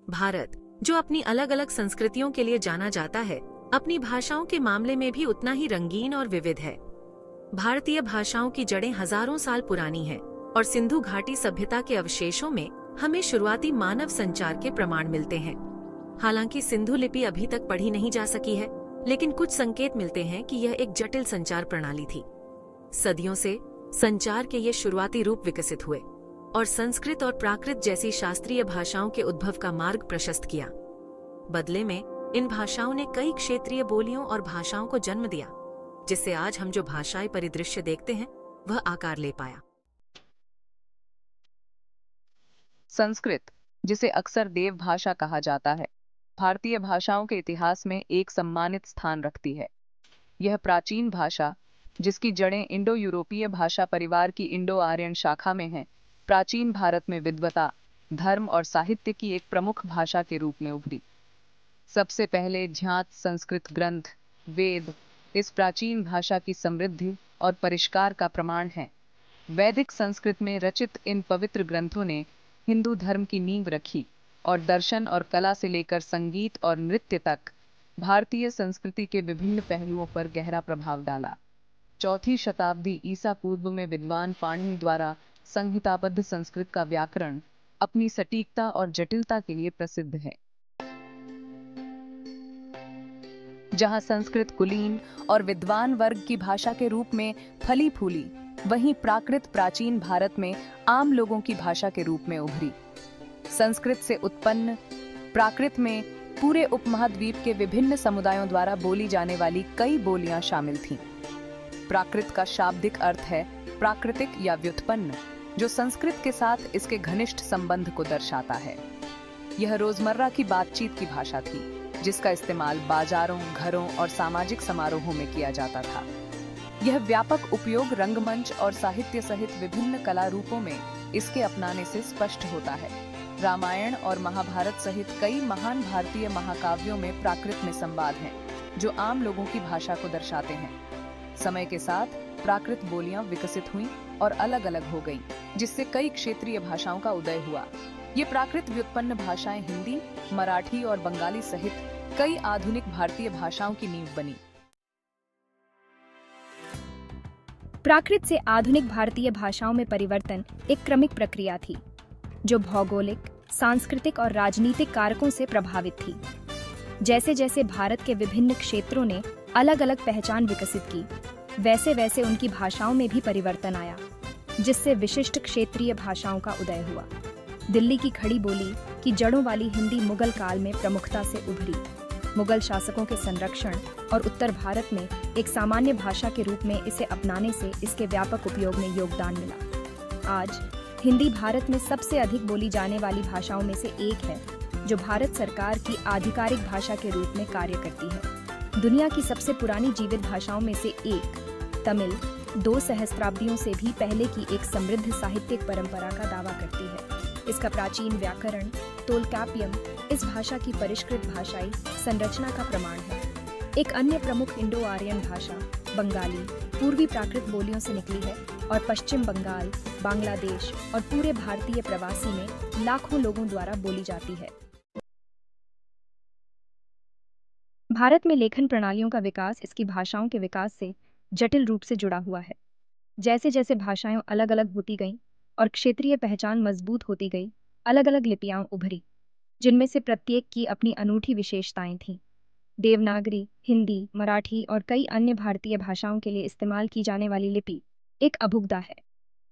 भारत, जो अपनी अलग अलग संस्कृतियों के लिए जाना जाता है, अपनी भाषाओं के मामले में भी उतना ही रंगीन और विविध है। भारतीय भाषाओं की जड़ें हजारों साल पुरानी हैं और सिंधु घाटी सभ्यता के अवशेषों में हमें शुरुआती मानव संचार के प्रमाण मिलते हैं। हालांकि सिंधु लिपि अभी तक पढ़ी नहीं जा सकी है, लेकिन कुछ संकेत मिलते हैं कि यह एक जटिल संचार प्रणाली थी। सदियों से संचार के ये शुरुआती रूप विकसित हुए और संस्कृत और प्राकृत जैसी शास्त्रीय भाषाओं के उद्भव का मार्ग प्रशस्त किया। बदले में इन भाषाओं ने कई क्षेत्रीय बोलियों और भाषाओं को जन्म दिया, जिससे आज हम जो भाषाई परिदृश्य देखते हैं वह आकार ले पाया। संस्कृत, जिसे अक्सर देव भाषा कहा जाता है, भारतीय भाषाओं के इतिहास में एक सम्मानित स्थान रखती है। यह प्राचीन भाषा, जिसकी जड़ें इंडो यूरोपीय भाषा परिवार की इंडो आर्यन शाखा में हैं, प्राचीन भारत में विद्वता, धर्म और साहित्य की एक प्रमुख भाषा के रूप में उभरी। सबसे पहले ज्ञात संस्कृत ग्रंथ वेद इस प्राचीन भाषा की समृद्धि और परिष्कार का प्रमाण है। वैदिक संस्कृत में रचित इन पवित्र ग्रंथों ने हिंदू धर्म की नींव रखी और दर्शन और कला से लेकर संगीत और नृत्य तक भारतीय संस्कृति के विभिन्न पहलुओं पर गहरा प्रभाव डाला। 4वीं शताब्दी ईसा पूर्व में विद्वान पाणिनि द्वारा संहिताबद्ध संस्कृत का व्याकरण अपनी सटीकता और जटिलता के लिए प्रसिद्ध है। जहां संस्कृत कुलीन और विद्वान वर्ग की भाषा के रूप में फली फूली, वहीं प्राकृत प्राचीन भारत में आम लोगों की भाषा के रूप में उभरी। संस्कृत से उत्पन्न प्राकृत में पूरे उपमहाद्वीप के विभिन्न समुदायों द्वारा बोली जाने वाली कई बोलियां शामिल थीं। प्राकृत का शाब्दिक अर्थ है प्राकृतिक या व्युत्पन्न, जो संस्कृत के साथ इसके घनिष्ठ संबंध को दर्शाता है। यह रोजमर्रा की बातचीत की भाषा थी, जिसका इस्तेमाल बाजारों, घरों और सामाजिक समारोहों में किया जाता था। यह व्यापक उपयोग रंगमंच और साहित्य सहित विभिन्न कला रूपों में इसके अपनाने से स्पष्ट होता है। रामायण और महाभारत सहित कई महान भारतीय महाकाव्यों में प्राकृत में संवाद हैं, जो आम लोगों की भाषा को दर्शाते हैं। समय के साथ प्राकृत बोलियां विकसित हुईं और अलग अलग हो गईं, जिससे कई क्षेत्रीय भाषाओं का उदय हुआ। ये प्राकृत व्युत्पन्न भाषाएं हिंदी, मराठी और बंगाली सहित कई आधुनिक भारतीय भाषाओं की नींव बनी। प्राकृत से आधुनिक भारतीय भाषाओं में परिवर्तन एक क्रमिक प्रक्रिया थी, जो भौगोलिक, सांस्कृतिक और राजनीतिक कारकों से प्रभावित थी। जैसे जैसे भारत के विभिन्न क्षेत्रों ने अलग अलग पहचान विकसित की, वैसे वैसे उनकी भाषाओं में भी परिवर्तन आया, जिससे विशिष्ट क्षेत्रीय भाषाओं का उदय हुआ। दिल्ली की खड़ी बोली की जड़ों वाली हिंदी मुगल काल में प्रमुखता से उभरी। मुगल शासकों के संरक्षण और उत्तर भारत में एक सामान्य भाषा के रूप में इसे अपनाने से इसके व्यापक उपयोग में योगदान मिला। आज हिंदी भारत में सबसे अधिक बोली जाने वाली भाषाओं में से एक है, जो भारत सरकार की आधिकारिक भाषा के रूप में कार्य करती है। दुनिया की सबसे पुरानी जीवित भाषाओं में से एक तमिल 2 सहस्त्राब्दियों से भी पहले की एक समृद्ध साहित्यिक परंपरा का दावा करती है। इसका प्राचीन व्याकरण तोल्काप्पियम इस भाषा की परिष्कृत भाषाई संरचना का प्रमाण है। एक अन्य प्रमुख इंडो आर्यन भाषा बंगाली पूर्वी प्राकृत बोलियों से निकली है और पश्चिम बंगाल, बांग्लादेश और पूरे भारतीय प्रवासी में लाखों लोगों द्वारा बोली जाती है। भारत में लेखन प्रणालियों का विकास इसकी भाषाओं के विकास से जटिल रूप से जुड़ा हुआ है। जैसे जैसे भाषाएं अलग अलग होती गईं और क्षेत्रीय पहचान मजबूत होती गई, अलग अलग लिपियां उभरी, जिनमें से प्रत्येक की अपनी अनूठी विशेषताएं थीं। देवनागरी, हिंदी, मराठी और कई अन्य भारतीय भाषाओं के लिए इस्तेमाल की जाने वाली लिपि एक अभुग्धा है,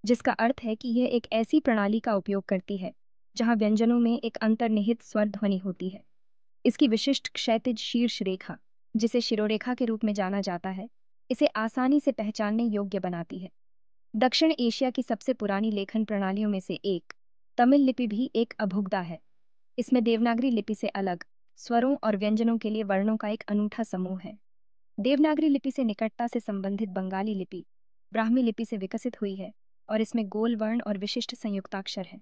जिसका अर्थ है कि यह एक ऐसी प्रणाली का उपयोग करती है जहां व्यंजनों में एक अंतर्निहित स्वर ध्वनि होती है। इसकी विशिष्ट क्षैतिज शीर्ष रेखा, जिसे शिरोरेखा के रूप में जाना जाता है, इसे आसानी से पहचानने योग्य बनाती है। दक्षिण एशिया की सबसे पुरानी लेखन प्रणालियों में से एक तमिल लिपि भी एक अभुग्धा है। इसमें देवनागरी लिपि से अलग स्वरों और व्यंजनों के लिए वर्णों का एक अनूठा समूह है। देवनागरी लिपि से निकटता से संबंधित बंगाली लिपि ब्राह्मी लिपि से विकसित हुई है और इसमें गोल वर्ण और विशिष्ट संयुक्ताक्षर हैं।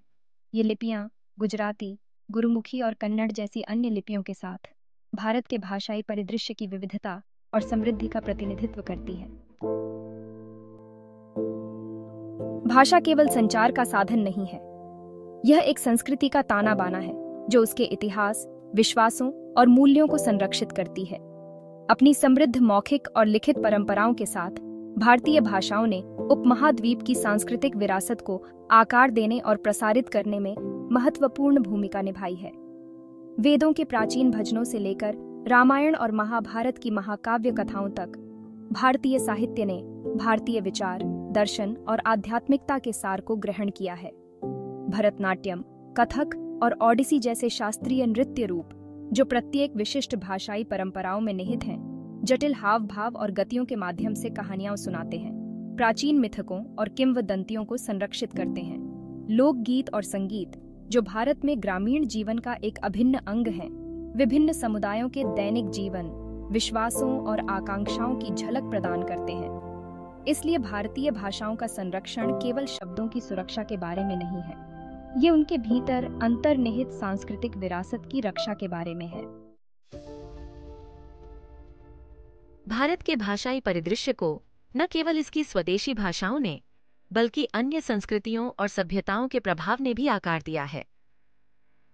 ये लिपियां गुजराती, गुरुमुखी और कन्नड़ जैसी अन्य लिपियों के साथ भारत के भाषाई परिदृश्य की विविधता और समृद्धि का प्रतिनिधित्व करती है। भाषा केवल संचार का साधन नहीं है, यह एक संस्कृति का ताना बाना है। जो उसके इतिहास, विश्वासों और मूल्यों को संरक्षित करती है। अपनी समृद्ध मौखिक और लिखित परंपराओं के साथ भारतीय भाषाओं ने उपमहाद्वीप की सांस्कृतिक विरासत को आकार देने और प्रसारित करने में महत्वपूर्ण भूमिका निभाई है। वेदों के प्राचीन भजनों से लेकर रामायण और महाभारत की महाकाव्य कथाओं तक भारतीय साहित्य ने भारतीय विचार, दर्शन और आध्यात्मिकता के सार को ग्रहण किया है। भरतनाट्यम, कथक और ओडिसी जैसे शास्त्रीय नृत्य रूप, जो प्रत्येक विशिष्ट भाषाई परंपराओं में निहित हैं, जटिल हाव भाव और गतियों के माध्यम से कहानियां सुनाते हैं, प्राचीन मिथकों और किंवदंतियों को संरक्षित करते हैं। लोकगीत और संगीत, जो भारत में ग्रामीण जीवन का एक अभिन्न अंग है, विभिन्न समुदायों के दैनिक जीवन, विश्वासों और आकांक्षाओं की झलक प्रदान करते हैं। इसलिए भारतीय भाषाओं का संरक्षण केवल शब्दों की सुरक्षा के बारे में नहीं है, ये उनके भीतर अंतर्निहित सांस्कृतिक विरासत की रक्षा के बारे में है। भारत के भाषाई परिदृश्य को न केवल इसकी स्वदेशी भाषाओं ने, बल्कि अन्य संस्कृतियों और सभ्यताओं के प्रभाव ने भी आकार दिया है।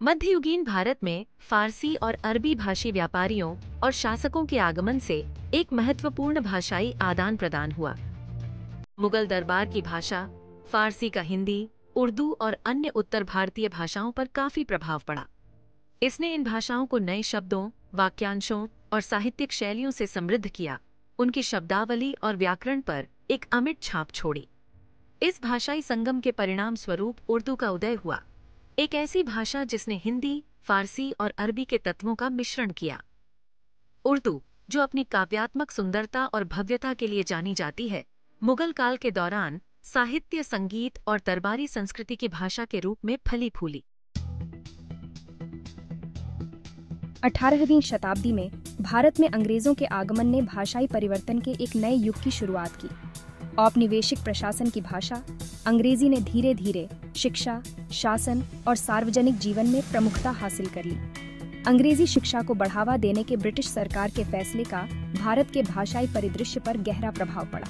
मध्ययुगीन भारत में फारसी और अरबी भाषी व्यापारियों और शासकों के आगमन से एक महत्वपूर्ण भाषाई आदान प्रदान हुआ। मुगल दरबार की भाषा फारसी का हिंदी, उर्दू और अन्य उत्तर भारतीय भाषाओं पर काफी प्रभाव पड़ा। इसने इन भाषाओं को नए शब्दों, वाक्यांशों और साहित्यिक शैलियों से समृद्ध किया, उनकी शब्दावली और व्याकरण पर एक अमिट छाप छोड़ी। इस भाषाई संगम के परिणाम स्वरूप उर्दू का उदय हुआ, एक ऐसी भाषा जिसने हिंदी, फारसी और अरबी के तत्वों का मिश्रण किया। उर्दू, जो अपनी काव्यात्मक सुंदरता और भव्यता के लिए जानी जाती है, मुगल काल के दौरान साहित्य, संगीत और दरबारी संस्कृति की भाषा के रूप में फली फूली। 18वीं शताब्दी में भारत में अंग्रेजों के आगमन ने भाषाई परिवर्तन के एक नए युग की शुरुआत की। औपनिवेशिक प्रशासन की भाषा अंग्रेजी ने धीरे धीरे शिक्षा, शासन और सार्वजनिक जीवन में प्रमुखता हासिल कर ली। अंग्रेजी शिक्षा को बढ़ावा देने के ब्रिटिश सरकार के फैसले का भारत के भाषाई परिदृश्य पर गहरा प्रभाव पड़ा।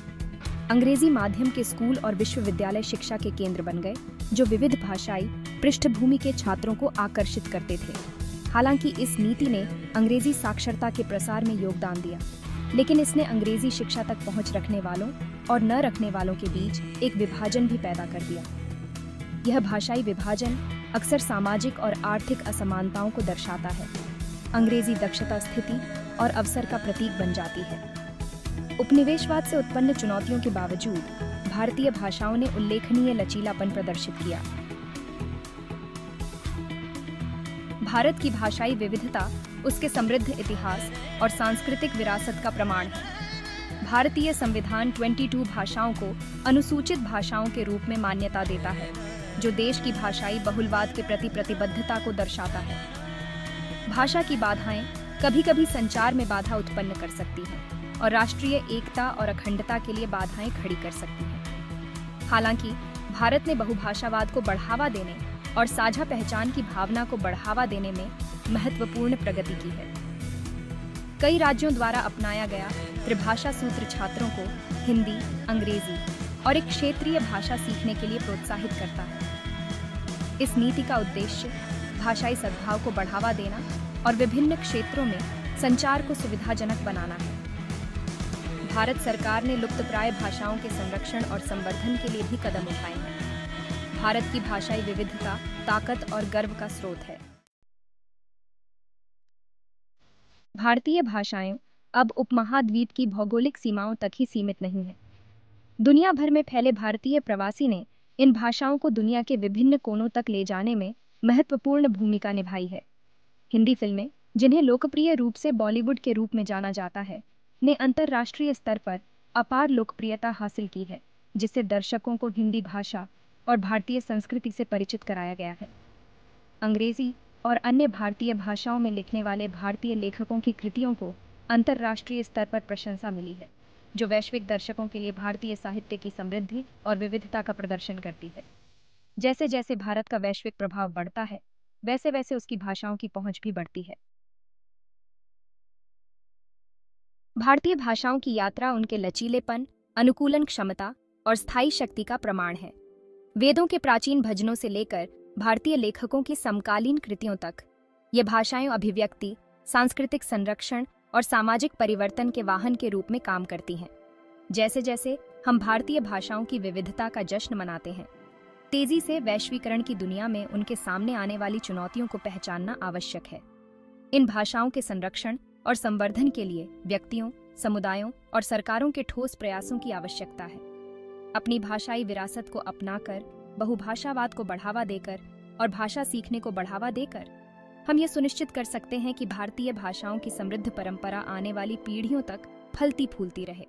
अंग्रेजी माध्यम के स्कूल और विश्वविद्यालय शिक्षा के केंद्र बन गए, जो विविध भाषाई पृष्ठभूमि के छात्रों को आकर्षित करते थे। हालांकि इस नीति ने अंग्रेजी साक्षरता के प्रसार में योगदान दिया, लेकिन इसने अंग्रेजी शिक्षा तक पहुंच रखने वालों और न रखने वालों के बीच एक विभाजन भी पैदा कर दिया। यह भाषाई विभाजन अक्सर सामाजिक और आर्थिक असमानताओं को दर्शाता है। अंग्रेजी दक्षता, स्थिति और अवसर का प्रतीक बन जाती है। उपनिवेशवाद से उत्पन्न चुनौतियों के बावजूद भारतीय भाषाओं ने उल्लेखनीय लचीलापन प्रदर्शित किया। भारत की भाषाई विविधता उसके समृद्ध इतिहास और सांस्कृतिक विरासत का प्रमाण है। भारतीय संविधान 22 भाषाओं को अनुसूचित भाषाओं के रूप में मान्यता देता है, जो देश की भाषाई बहुलवाद के प्रति प्रतिबद्धता को दर्शाता है। भाषा की बाधाएं कभी-कभी संचार में बाधा उत्पन्न कर सकती हैं और राष्ट्रीय एकता और अखंडता के लिए बाधाएं खड़ी कर सकती हैं। हालांकि भारत ने बहुभाषावाद को बढ़ावा देने और साझा पहचान की भावना को बढ़ावा देने में महत्वपूर्ण प्रगति की है। कई राज्यों द्वारा अपनाया गया त्रिभाषा सूत्र छात्रों को हिंदी, अंग्रेजी और एक क्षेत्रीय भाषा सीखने के लिए प्रोत्साहित करता है। इस नीति का उद्देश्य भाषाई सद्भाव को बढ़ावा देना और विभिन्न क्षेत्रों में संचार को सुविधाजनक बनाना है। भारत सरकार ने लुप्तप्राय भाषाओं के संरक्षण और संवर्धन के लिए भी कदम उठाए हैं। भारत की भाषाई विविधता ताकत और गर्व का स्रोत है। भारतीय भाषाएं अब उपमहाद्वीप की भौगोलिक सीमाओं तक ही सीमित नहीं हैं। दुनिया भर में फैले भारतीय प्रवासी ने इन भाषाओं को दुनिया के विभिन्न कोनों तक ले जाने में महत्वपूर्ण भूमिका निभाई है। हिंदी फिल्में, जिन्हें लोकप्रिय रूप से बॉलीवुड के रूप में जाना जाता है, ने अंतर्राष्ट्रीय स्तर पर अपार लोकप्रियता हासिल की है, जिससे दर्शकों को हिंदी भाषा और भारतीय संस्कृति से परिचित कराया गया है। अंग्रेजी और अन्य भारतीय भाषाओं में लिखने वाले भारतीय लेखकों की कृतियों को अंतर्राष्ट्रीय स्तर पर प्रशंसा मिली है, जो वैश्विक दर्शकों के लिए भारतीय साहित्य की समृद्धि और विविधता का प्रदर्शन करती है। जैसे जैसे भारत का वैश्विक प्रभाव बढ़ता है, वैसे वैसे उसकी भाषाओं की पहुंच भी बढ़ती है। भारतीय भाषाओं की यात्रा उनके लचीलेपन, अनुकूलन क्षमता और स्थायी शक्ति का प्रमाण है। वेदों के प्राचीन भजनों से लेकर भारतीय लेखकों की समकालीन कृतियों तक ये भाषाएं अभिव्यक्ति, सांस्कृतिक संरक्षण और सामाजिक परिवर्तन के वाहन के रूप में काम करती हैं। जैसे जैसे हम भारतीय भाषाओं की विविधता का जश्न मनाते हैं, तेजी से वैश्वीकरण की दुनिया में उनके सामने आने वाली चुनौतियों को पहचानना आवश्यक है। इन भाषाओं के संरक्षण और संवर्धन के लिए व्यक्तियों, समुदायों और सरकारों के ठोस प्रयासों की आवश्यकता है। अपनी भाषाई विरासत को अपनाकर, बहुभाषावाद को बढ़ावा देकर और भाषा सीखने को बढ़ावा देकर हम ये सुनिश्चित कर सकते हैं कि भारतीय भाषाओं की समृद्ध परंपरा आने वाली पीढ़ियों तक फलती फूलती रहे।